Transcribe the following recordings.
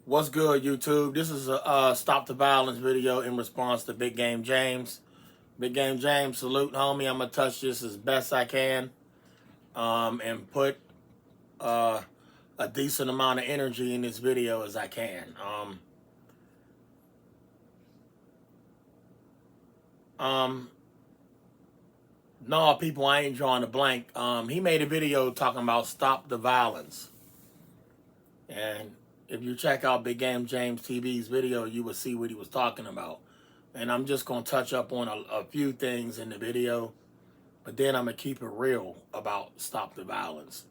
What's good, YouTube? This is a Stop the Violence video in response to Big Game James. Big Game James, salute, homie. I'm going to touch this as best I can and put a decent amount of energy in this video as I can. No, people, I ain't drawing a blank. He made a video talking about Stop the Violence. And if you check out Big Game James TV's video, you will see what he was talking about. And I'm just going to touch up on a few things in the video, but then I'm going to keep it real about Stop the Violence.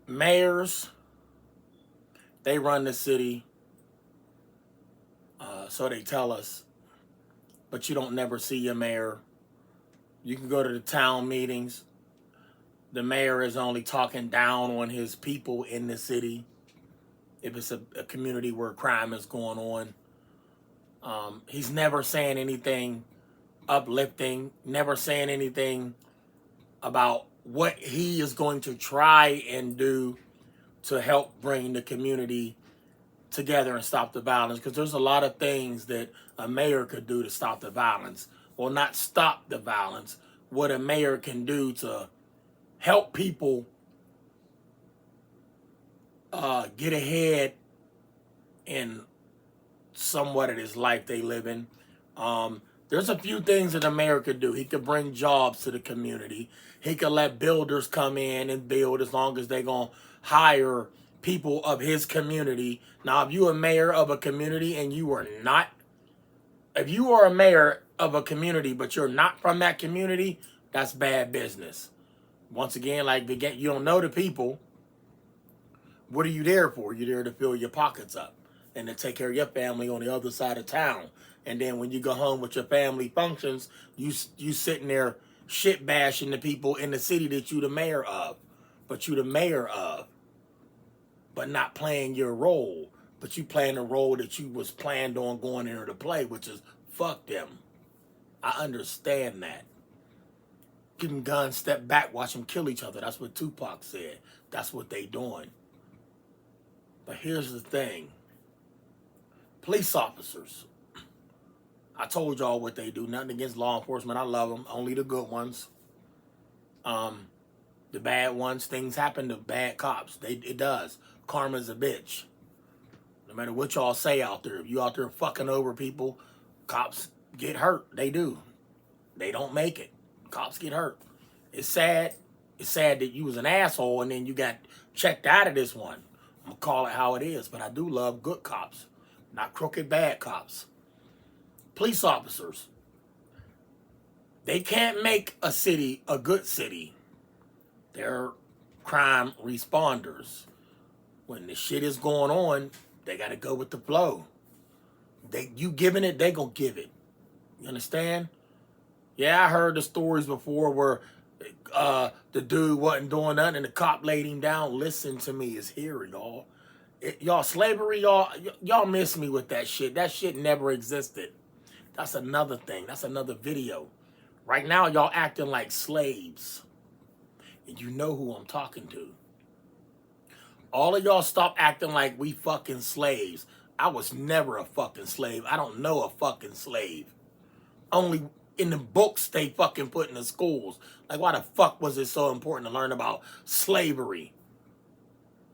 Mayors, they run the city, so they tell us, but you don't never see your mayor. You can go to the town meetings. The mayor is only talking down on his people in the city. If it's a community where crime is going on, he's never saying anything uplifting, never saying anything about what he is going to try and do to help bring the community together and stop the violence. Because there's a lot of things that a mayor could do to stop the violence. Well, not stop the violence. What a mayor can do to help people get ahead in somewhat of this life they live in. There's a few things that a mayor could do. He could bring jobs to the community. He could let builders come in and build as long as they're going to hire people of his community. Now, if you're a mayor of a community and you are not, if you are a mayor of a community but you're not from that community, that's bad business. Once again, like you don't know the people. What are you there for? You're there to fill your pockets up and to take care of your family on the other side of town. And then when you go home with your family functions, you sitting there shit bashing the people in the city that you the mayor of. But you the mayor of. But not playing your role. But you playing a role that you was planned on going in there to play, which is fuck them. I understand that. Give them guns, step back, watch them kill each other. That's what Tupac said. That's what they doing. But here's the thing. Police officers. I told y'all what they do. Nothing against law enforcement. I love them. Only the good ones. The bad ones, things happen to bad cops. It does. Karma's a bitch. No matter what y'all say out there. If you out there fucking over people, cops get hurt. They do. They don't make it. Cops get hurt. It's sad. It's sad that you was an asshole and then you got checked out of this one. I'm going to call it how it is. But I do love good cops. Not crooked bad cops. Police officers. They can't make a city a good city. They're crime responders. When the shit is going on, they got to go with the flow. You giving it, they going to give it. You understand? Yeah, I heard the stories before where the dude wasn't doing nothing and the cop laid him down. Listen to me, it's here, y'all. Y'all, slavery, y'all miss me with that shit. That shit never existed. That's another thing. That's another video. Right now, y'all acting like slaves. And you know who I'm talking to. All of y'all stop acting like we fucking slaves. I was never a fucking slave. I don't know a fucking slave. Only in the books they fucking put in the schools. Like, why the fuck was it so important to learn about slavery?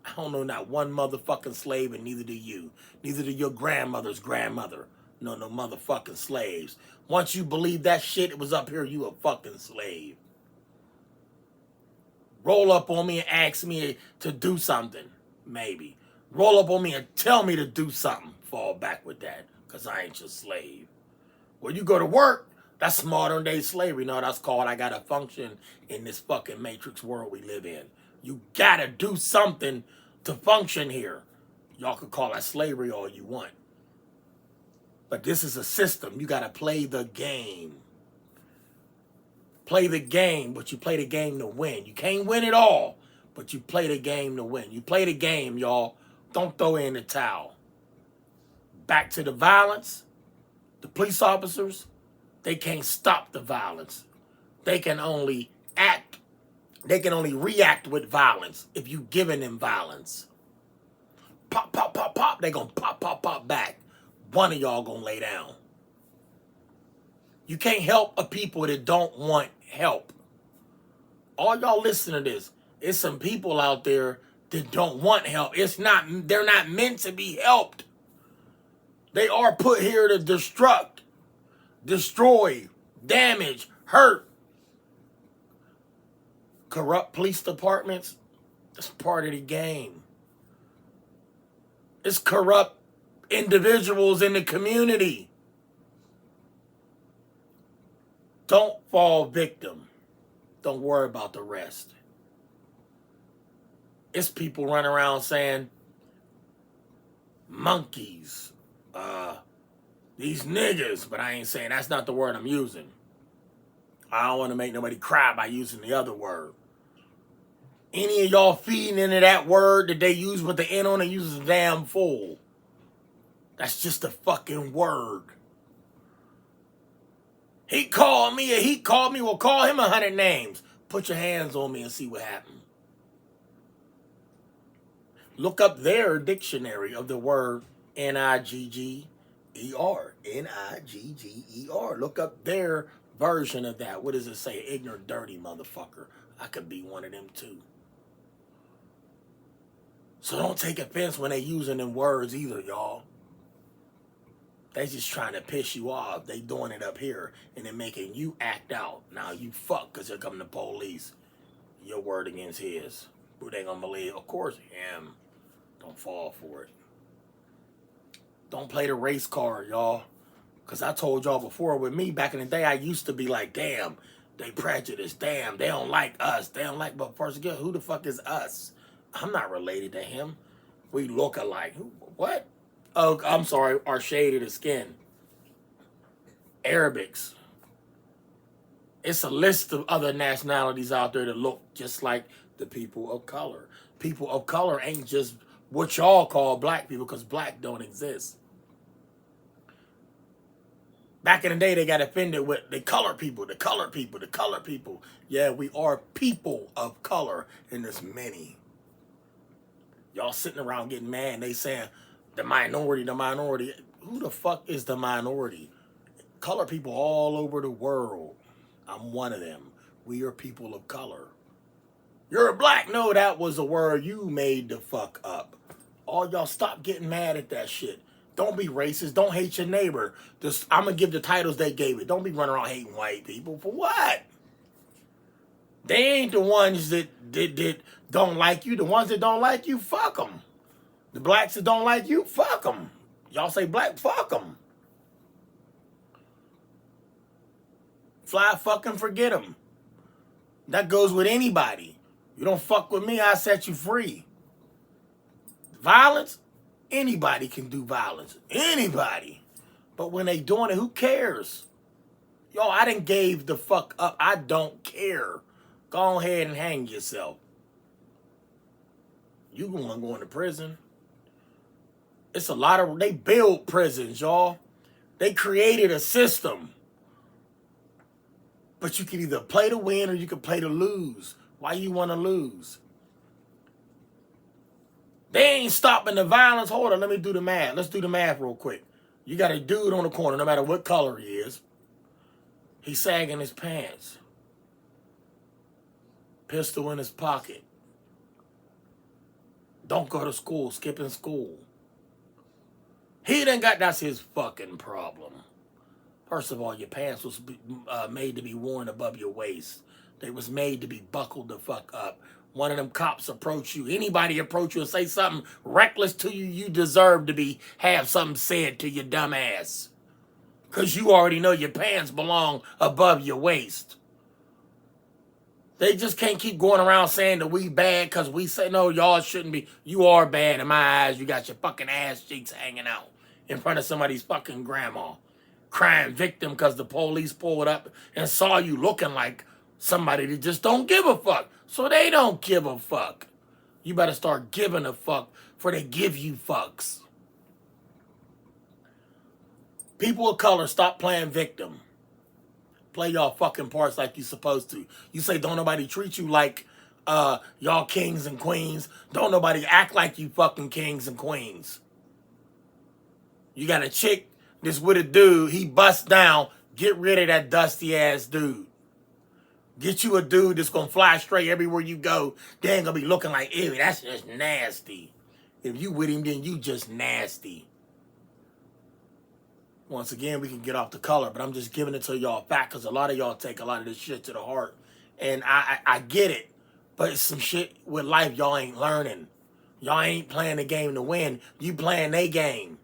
I don't know not one motherfucking slave, and neither do you. Neither do your grandmother's grandmother. No motherfucking slaves. Once you believe that shit, it was up here, you a fucking slave. Roll up on me and ask me to do something, maybe. Roll up on me and tell me to do something. Fall back with that, because I ain't your slave. When you go to work, that's modern day slavery. No, that's called I gotta function in this fucking matrix world we live in. You gotta do something to function here. Y'all could call that slavery all you want. But this is a system. You gotta play the game. Play the game, but you play the game to win. You can't win it all, but you play the game to win. You play the game, y'all. Don't throw in the towel. Back to the violence. The police officers, they can't stop the violence. They can only act They can only react with violence if you giving them violence. Pop, pop, pop, pop. They gonna pop, pop, pop back. One of y'all gonna lay down. You can't help a people that don't want help. All y'all listen to this. It's some people out there that don't want help. They're not meant to be helped. They are put here to destruct, destroy, damage, hurt. Corrupt police departments, that's part of the game. It's corrupt individuals in the community. Don't fall victim. Don't worry about the rest. It's people running around saying, monkeys, these niggas, but I ain't saying that's not the word I'm using. I don't want to make nobody cry by using the other word. Any of y'all feeding into that word that they use with the N on it uses a damn fool. That's just a fucking word. He called me, well, call him 100 names. Put your hands on me and see what happened. Look up their dictionary of the word N-I-G-G-E-R. N-I-G-G-E-R. Look up their version of that. What does it say? Ignorant, dirty motherfucker. I could be one of them too. So don't take offense when they using them words either, y'all. They just trying to piss you off. They doing it up here and then making you act out. Now you fuck because here come the police. Your word against his. Who they gonna believe? Of course him. Don't fall for it. Don't play the race card, y'all. Because I told y'all before, with me back in the day, I used to be like, damn, they prejudiced. Damn, they don't like us. They don't like, but first again, who the fuck is us? I'm not related to him. We look alike. What? Oh, I'm sorry, our shade of the skin. Arabics. It's a list of other nationalities out there that look just like the people of color. People of color ain't just what y'all call black people, because black don't exist. Back in the day, they got offended with the color people, the color people, the color people. Yeah, we are people of color, and there's many. Y'all sitting around getting mad, and they saying, the minority, the minority. Who the fuck is the minority? Color people all over the world. I'm one of them. We are people of color. You're black. No, that was a word you made the fuck up. All y'all stop getting mad at that shit. Don't be racist. Don't hate your neighbor. I'm going to give the titles they gave it. Don't be running around hating white people. For what? They ain't the ones that don't like you. The ones that don't like you, fuck them. The blacks that don't like you, fuck them. Y'all say black, fuck them. Fly fucking forget them. That goes with anybody. You don't fuck with me, I set you free. Violence? Anybody can do violence. Anybody. But when they doing it, who cares? Yo, I done gave the fuck up. I don't care. Go ahead and hang yourself. You gonna go into prison. It's a lot of, they build prisons, y'all. They created a system. But you can either play to win or you can play to lose. Why you want to lose? They ain't stopping the violence. Hold on, let me do the math. Let's do the math real quick. You got a dude on the corner, no matter what color he is. He's sagging his pants. Pistol in his pocket. Don't go to school, skipping school. He done got, that's his fucking problem. First of all, your pants was made to be worn above your waist. They was made to be buckled the fuck up. One of them cops approach you. Anybody approach you and say something reckless to you, you deserve to have something said to your dumb ass. Because you already know your pants belong above your waist. They just can't keep going around saying that we bad because we say, no, y'all shouldn't be. You are bad in my eyes. You got your fucking ass cheeks hanging out in front of somebody's fucking grandma. Crime victim because the police pulled up and saw you looking like somebody that just don't give a fuck. So they don't give a fuck. You better start giving a fuck before they give you fucks. People of color, stop playing victim. Play y'all fucking parts like you supposed to. You say don't nobody treat you like y'all kings and queens. Don't nobody act like you fucking kings and queens. You got a chick that's with a dude, he busts down, get rid of that dusty ass dude. Get you a dude that's gonna fly straight everywhere you go. They ain't gonna be looking like, ew, that's just nasty. If you with him, then you just nasty. Once again, we can get off the color, but I'm just giving it to y'all fact because a lot of y'all take a lot of this shit to the heart. And I get it, but it's some shit with life y'all ain't learning. Y'all ain't playing the game to win. You playing they game.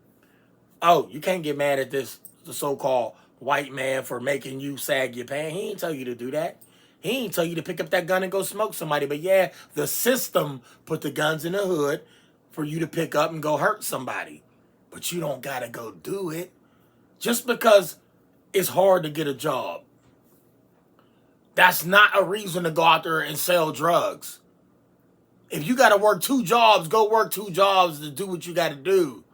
Oh, you can't get mad at the so-called white man for making you sag your pants. He ain't tell you to do that. He ain't tell you to pick up that gun and go smoke somebody. But yeah, the system put the guns in the hood for you to pick up and go hurt somebody. But you don't gotta go do it. Just because it's hard to get a job, that's not a reason to go out there and sell drugs. If you got to work 2 jobs, go work 2 jobs to do what you got to do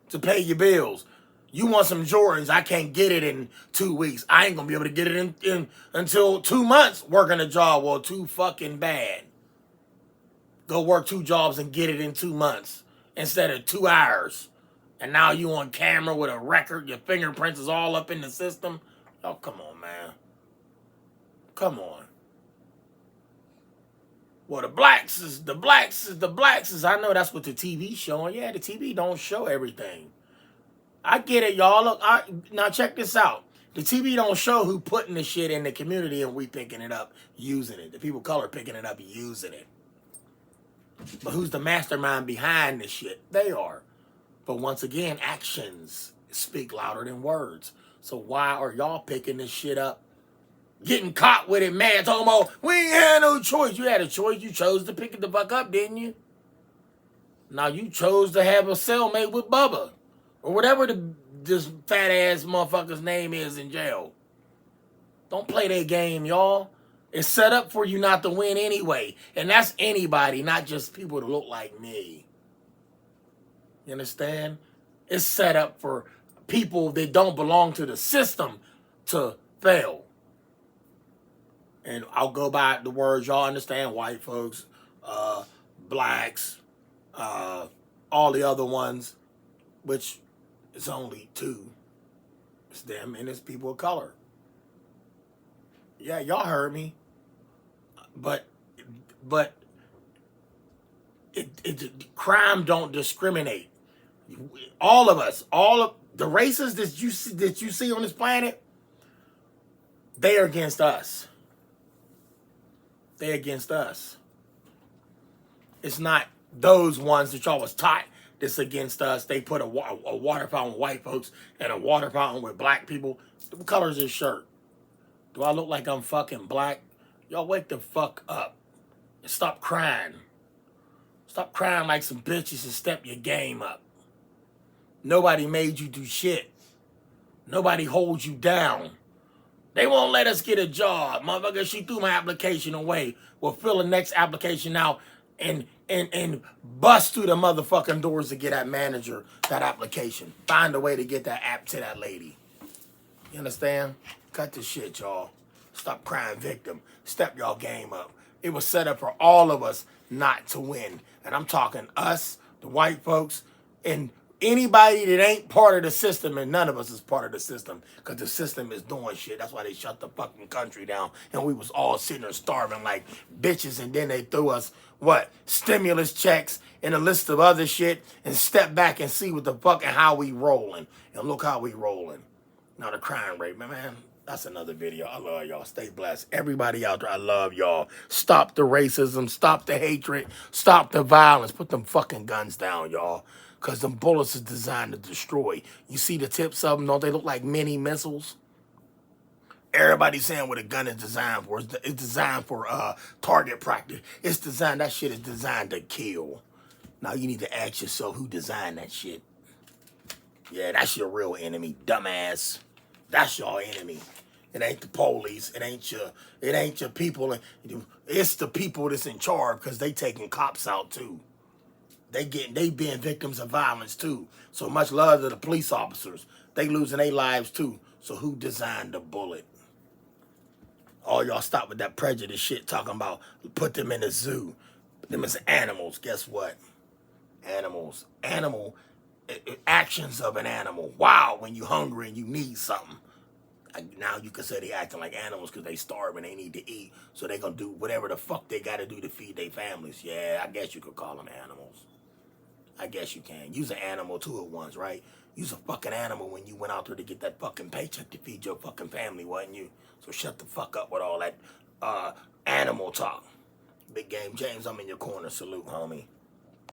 to pay your bills. You want some Jordans, I can't get it in 2 weeks. I ain't going to be able to get it in until 2 months working a job. Well, too fucking bad. Go work 2 jobs and get it in 2 months instead of 2 hours. And now you on camera with a record, your fingerprints is all up in the system. Oh, come on, man. Come on. Well, the blacks is, I know that's what the TV's showing. Yeah, the TV don't show everything. I get it, y'all. Look, now check this out. The TV don't show who putting the shit in the community and we picking it up, using it. The people of color picking it up, using it. But who's the mastermind behind this shit? They are. But once again, actions speak louder than words. So why are y'all picking this shit up? Getting caught with it, man, talking about, we ain't had no choice. You had a choice. You chose to pick it the fuck up, didn't you? Now you chose to have a cellmate with Bubba. Or whatever this fat-ass motherfucker's name is in jail. Don't play that game, y'all. It's set up for you not to win anyway. And that's anybody, not just people that look like me. You understand? It's set up for people that don't belong to the system to fail. And I'll go by the words y'all understand, white folks, blacks, all the other ones, which is only 2. It's them and it's people of color. Yeah, y'all heard me. But crime don't discriminate. All of us, all of the races that you see on this planet, they are against us. They against us. It's not those ones that y'all was taught that's against us. They put a water fountain with white folks and a water fountain with black people. What color is this shirt? Do I look like I'm fucking black? Y'all wake the fuck up and stop crying. Stop crying like some bitches and step your game up. Nobody made you do shit. Nobody holds you down. They won't let us get a job. Motherfucker, she threw my application away. We'll fill the next application out and bust through the motherfucking doors to get that manager that application. Find a way to get that app to that lady. You understand? Cut the shit, y'all. Stop crying victim. Step y'all game up. It was set up for all of us not to win. And I'm talking us, the white folks, and anybody that ain't part of the system, and none of us is part of the system, because the system is doing shit. That's why they shut the fucking country down, and we was all sitting there starving like bitches, and then they threw us, what, stimulus checks and a list of other shit, and step back and see what the fuck and how we rolling. And look how we rolling. Now the crime rate, man, that's another video. I love y'all. Stay blessed. Everybody out there, I love y'all. Stop the racism. Stop the hatred. Stop the violence. Put them fucking guns down, y'all. Because them bullets is designed to destroy. You see the tips of them? Don't they look like mini missiles? Everybody's saying what a gun is designed for. It's designed for target practice. It's designed, that shit is designed to kill. Now you need to ask yourself who designed that shit. Yeah, that's your real enemy, dumbass. That's your enemy. It ain't the police. It ain't your people. It's the people that's in charge because they taking cops out too. They being victims of violence too. So much love to the police officers. They losing their lives too. So who designed the bullet? All y'all stop with that prejudice shit talking about put them in a zoo. Put them as animals. Guess what? Animals. Actions of an animal. Wow, when you hungry and you need something. Now you can say they acting like animals because they starving, they need to eat. So they going to do whatever the fuck they got to do to feed their families. Yeah, I guess you could call them animals. I guess you can. You's an animal too at once, right? You's a fucking animal when you went out there to get that fucking paycheck to feed your fucking family, wasn't you? So shut the fuck up with all that animal talk. Big Game James, I'm in your corner. Salute, homie.